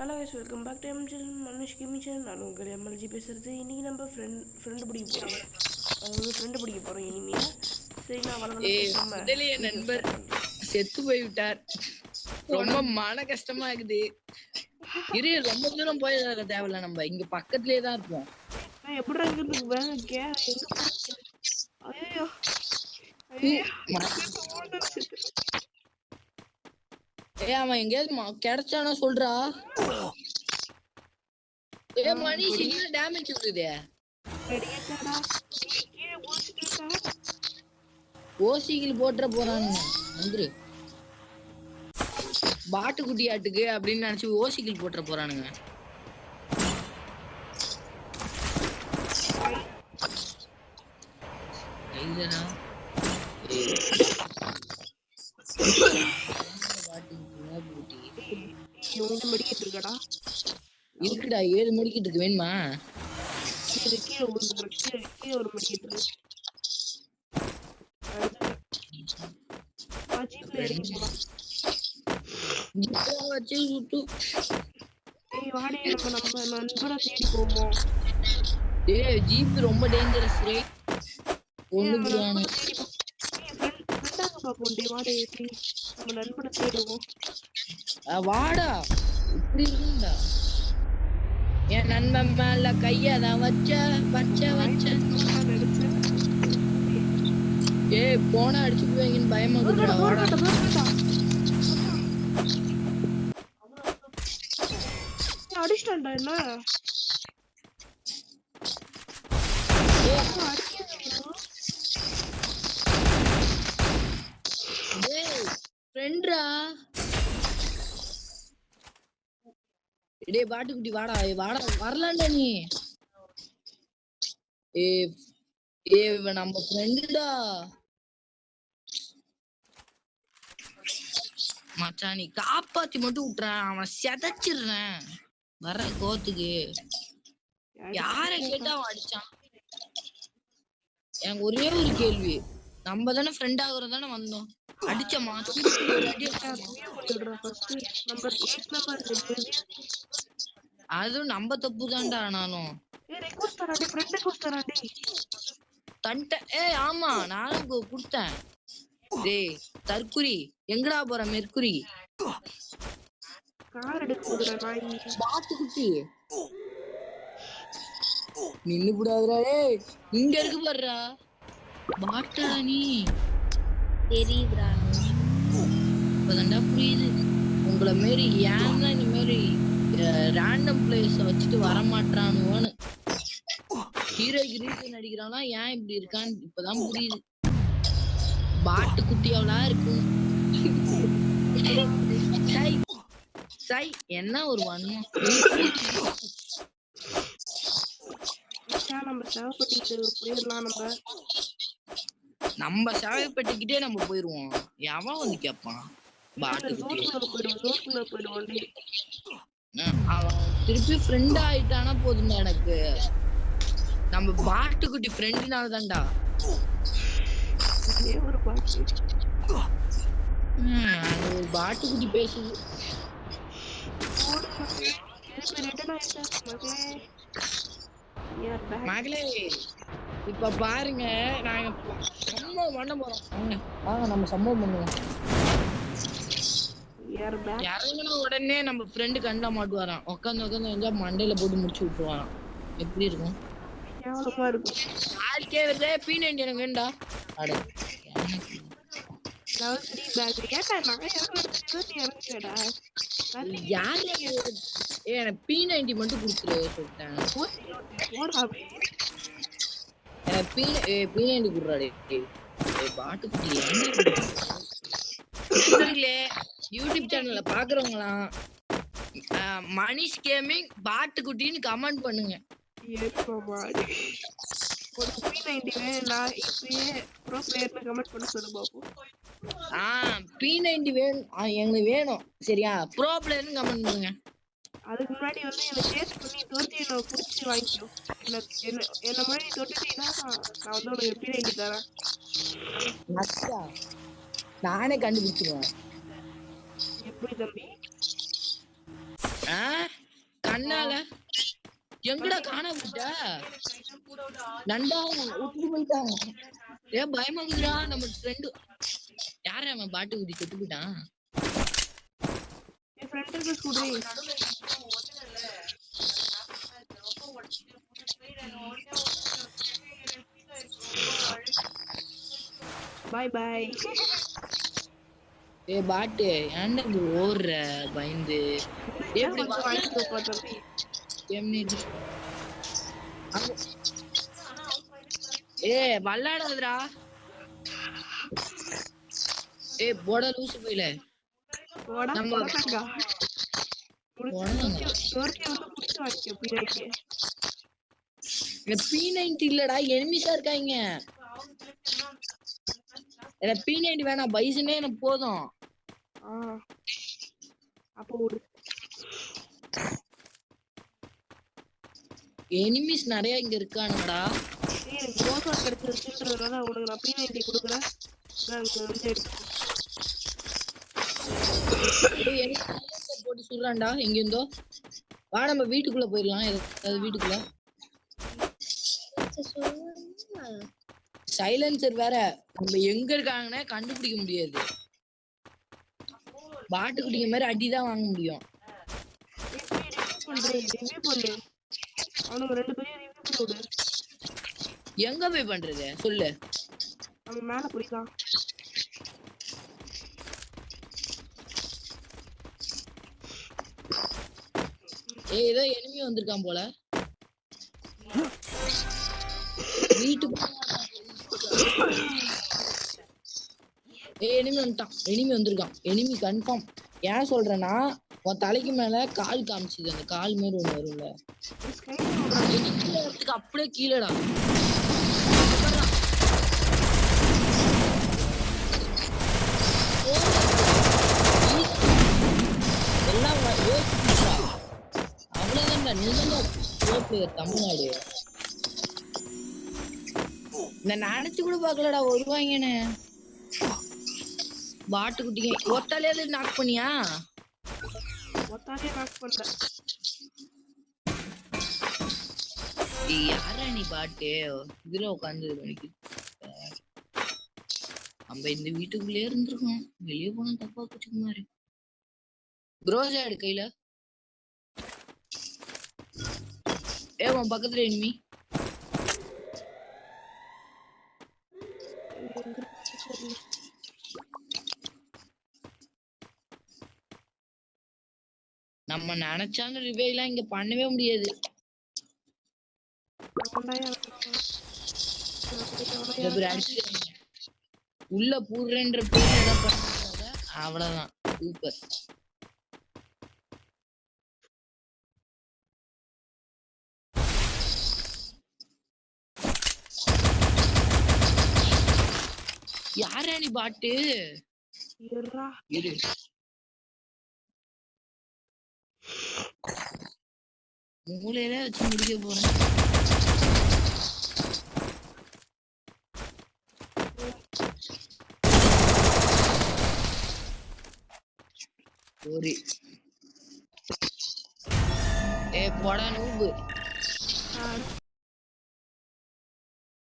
Hello guys, welcome back to எம் channel Manush gaming channel. நான் உங்கள் எம்எல்ஜி பேசுகிறது. இன்றைக்கி நம்ம ஃப்ரெண்டு பிடிக்க போகிறோம். அதாவது ஃப்ரெண்டு பிடிக்க போகிறோம் இனிமையா. சரி, நான் வளவள பேசாமல் முதலிய நண்பர் செத்து போய்விட்டார். ரொம்ப மன கஷ்டமா இருக்குது. இரு, ரொம்ப தூரம் போய் தேவையில்ல, நம்ம இங்க பக்கத்துலயே தான் இருப்போம். எப்படி இருக்கு? அவன் எங்கேயாவது கிடைச்சானா சொல்றா. மணிஷ் என்ன டேமேஜ் விழுது? ஓசிகள் போட்டுற போறானுங்க. வந்துரு பாட்டு குட்டியாட்டுக்கு அப்படின்னு நினைச்சு ஓசிகள் போட்டுற போறானுங்க. இருக்குடா, 7 மணிக்கிட்டு இருக்கு. வேணுமா? ஜீப் ரொம்ப டேஞ்சரஸ். வாடா, இப்படி இருக்குடா. என் நண்பன் மேல கையதான் வச்ச. போனா அடிச்சு போவீங்கன்னு பயமா இருக்குடா. வாடா, அடிச்சிட்டான்டா. என்ன ஃப்ரெண்ட்ரா. டேய் பாட்டுக்குட்டி, வாடா வாடா, வரலாம்டா நீ. நம்ம ஃப்ரெண்டுடா மச்சான். நீ காப்பாத்தி மட்டும் விட்டுறேன், அவன் செதச்சிடுறேன் வர்ற கோத்துக்கு. யார கேட்டா அவன் அடிச்சான்? எனக்கு ஒரே ஒரு கேள்வி, நம்ம தானே ஃப்ரெண்ட் ஆகுறது தானே வந்தோம். அடிச்சமா அதுவும் நம்ம தப்பு தான்டா. ஆனாலும் ஆமா, நானும் குடுத்தேன். டேய் தற்குறி, எங்கடா போற மெர்க்குரி? பாத்துக்குட்டி நின்னு கூடாதுடா. இங்க இருக்கு பாருடா பாட்டடா. நீ தெரியுதுடா, இப்பதான்டா புரியுது. உங்களை மாரி ஏன் தான் இந்த மாதிரி ரேண்டம் பிளேஸ வச்சுட்டு வரமாட்டானுவோன்னு. ஹீரோக்கு ரீசன் அடிக்கிறானா ஏன் இப்படி இருக்கான்னு இப்பதான் புரியுது. பாட்டு குட்டி அவளா இருக்கும். என்ன ஒரு வன்மம். நம்ம சேவைப்பட்டுக்கிட்டே நம்ம போயிருவோம். எவன் வந்து கேட்பான்? பாட்டு குட்டி அவன் திருப்பி ஃப்ரெண்ட் ஆயிட்டானா போதும்டா எனக்கு. நம்ம பாட்டுக்குட்டி ஃப்ரெண்டுனால தான்டா. ஒரு பாட்டுக்குட்டி பேசுது. மகளே இப்ப பாருங்க, நாங்க சம்பவம் பண்ண போறோம். வாங்க நம்ம சம்பவம் பண்ணுவோம். இறங்கின உடனே நம்ம ஃப்ரெண்டு கண்டா மாட்டுவாராம். உட்காந்து எங்க மண்டையில போட்டு முடிச்சு விட்டுருவாராம். எப்படி இருக்கும்? P90 எனக்கு வேண்டா. அட P90 மட்டும் கொடுத்துரு சொல்லிட்டேன். P90 குடுறாடே. பாட்டுக்குட்டி யூடியூப் சேனல்ல பாக்குறவங்களாம் மணிஷ் கேமிங் பாட்டுக்குட்டின்னு கமெண்ட் பண்ணுங்க. P90 வேணும், எங்களுக்கு வேணும். சரியா? ப்ரோ பிளேயர்னு கமெண்ட் பண்ணுங்க. அதுக்கு முன்னாடி வந்து என்ன சேஸ் பண்ணி தோத்தி என்ன புடிச்சு வாங்கிக்கோ. என்ன மாதிரி தொட்டுட்டீங்கன்னா நான் வந்து உனக்கு P90 தரேன். நானே கண்டுபிடிச்சிருவேன். எப்படி தம்பி? கண்ணால எங்கடா காணாம போயிட்ட நண்டா ஒத்துட்டு போயிட்டான். ஏன் பயமாக்குதுடா நம்ம ஃப்ரெண்டு. யாரு அவன் பாட்டு குடி செத்து போயிட்டான். என் ஃப்ரெண்ட் இருக்க ஸ்கூட்டரி பாய் பாய். ஏ பாட்டு ஏன்டா இப்படி ஓடுற பயந்து? எப்படி ஏ வல்லாடாதடா. ஏ போட லூசு போயில நம்ம P90 இல்லடா எனிமிஸா இருக்காங்க. எனக்கு P90 வேணாம், பைசனே எனக்கு போதும். அப்போ ஒரு எனிமிஸ் நிறைய இங்க இருக்கானுங்கடா. ஏய் க்ரோஸா கிடைச்சிருச்சுன்றதுனால உனக்கு நான் P90 கொடுக்குறேன். நான் வந்து எடுத்து போட்டு சொல்றான்டா எங்க இருந்தோ. வா நம்ம வீட்டுக்குள்ள போயிடலாம். ஏதாவது வீட்டுக்குள்ள சைலன்சர் வேற நம்ம எங்க இருக்காங்கன்னே கண்டுபிடிக்க முடியாது. பாட்டுக்குட்டிங்க மாதிரி அடிதான் வாங்க முடியும். அவனுக்கு 2 பேரும் ரிவ்யூ போடு. எங்க போய் பண்றது சொல்லு. அவன் மேல போய்தான். ஏய் ஏதோ எனிமி வந்திருக்கான் போல வீட்டுக்கு. ஏய் எனிமி வந்துட்டான். எனிமி வந்திருக்கான். Enemy confirm. ஏன் சொல்றேன்னா உன் தலைக்கு மேல கால் காமிச்சுது. அந்த கால் மாதிரி ஒண்ணு வரும்ல. அப்படியே கீழடா எல்லாம் அவ்வளவுதான்டா. நீங்க தமிழ்நாடு நான் நினைச்சு கூட பாக்கலடா வருவாங்கன்னு. பாட்டுக்குட்டிங்க ஒத்தாலே நாக் பண்ணியா? ஒத்தாலே நாக் பண்ணல. யாரா நீ பாட்டு இதுல உட்காந்து மணிக்கு நம்ம இந்த வீட்டுக்குள்ளே இருந்திருக்கோம். வெளியே போனா தப்பா போச்சுக்க மாதிரி. குரோஸா எடு கையில. உன் பக்கத்துல எனிமி. நம்ம நினைச்சாலும் ரிவைலாம் இங்க பண்ணவே முடியாது. உள்ள பூர்றன்ற பேர் ஏதாவது பண்ணாங்க. அவ்வளவுதான். சூப்பர். யாரா நீ பாட்டு? இரு மூளையில வச்சு முடிக்க போறேன். போடா நூபு.